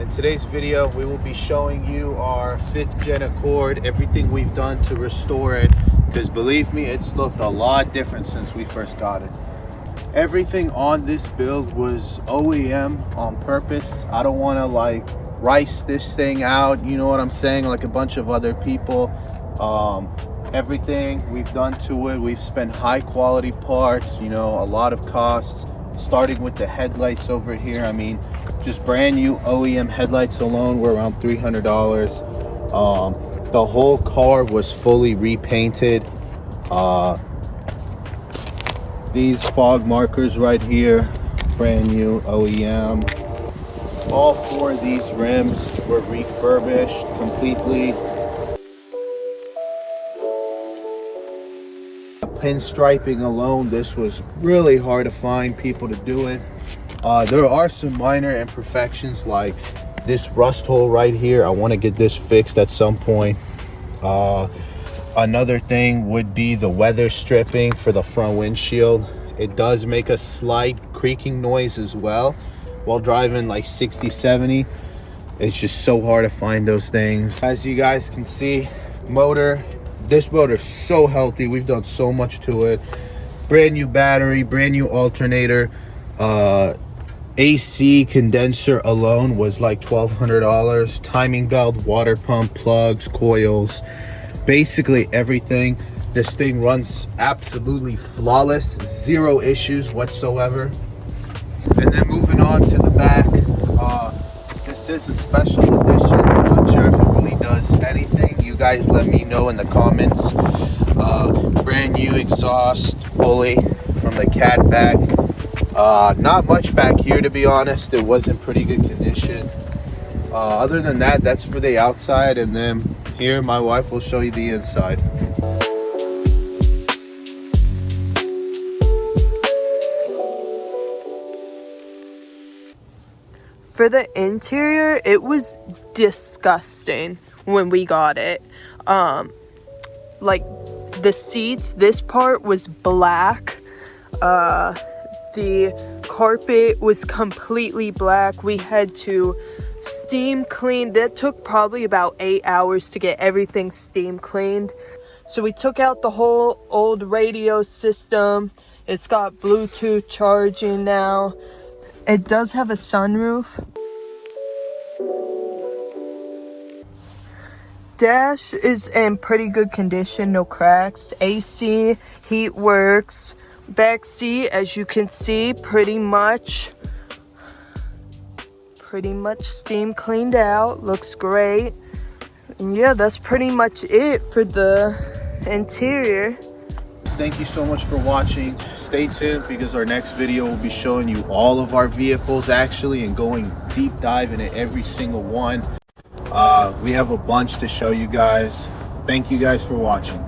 In today's video, we will be showing you our 5th gen Accord, everything we've done to restore it, because believe me, it's looked a lot different since we first got it. Everything on this build was OEM on purpose. I don't want to like rice this thing out, you know what I'm saying, like a bunch of other people. Everything we've done to it, we've spent high quality parts, you know, a lot of costs, starting with the headlights over here. I mean, just brand new OEM headlights alone were around $300. The whole car was fully repainted. These fog markers right here, brand new OEM. All 4 of these rims were refurbished completely. Pinstriping alone, this was really hard to find people to do it. There are some minor imperfections like this rust hole right here. I want to get this fixed at some point. Another thing would be the weather stripping for the front windshield. It does make a slight creaking noise as well while driving like 60-70. It's just so hard to find those things. As you guys can see, this motor is so healthy. We've done so much to it. Brand new battery, brand new alternator. AC condenser alone was like $1,200. Timing belt, water pump, plugs, coils, basically everything. This thing runs absolutely flawless, 0 issues whatsoever. And then moving on to the back, this is a special edition. I'm not sure if it really does anything. You guys let me know in the comments. Brand new exhaust fully from the cat back. Not much back here, to be honest. It was in pretty good condition. Other than that, that's for the outside, and then here my wife will show you the inside. For the interior, it was disgusting when we got it. Like the seats, this part was black. The carpet was completely black. We had to steam clean. That took probably about 8 hours to get everything steam cleaned. So we took out the whole old radio system. It's got Bluetooth charging now. It does have a sunroof. Dash is in pretty good condition, no cracks. AC, heat works. Back seat, as you can see, pretty much steam cleaned out. Looks great. And yeah, that's pretty much it for the interior. Thank you so much for watching. Stay tuned because our next video will be showing you all of our vehicles actually and going deep dive into every single one. We have a bunch to show you guys. Thank you guys for watching.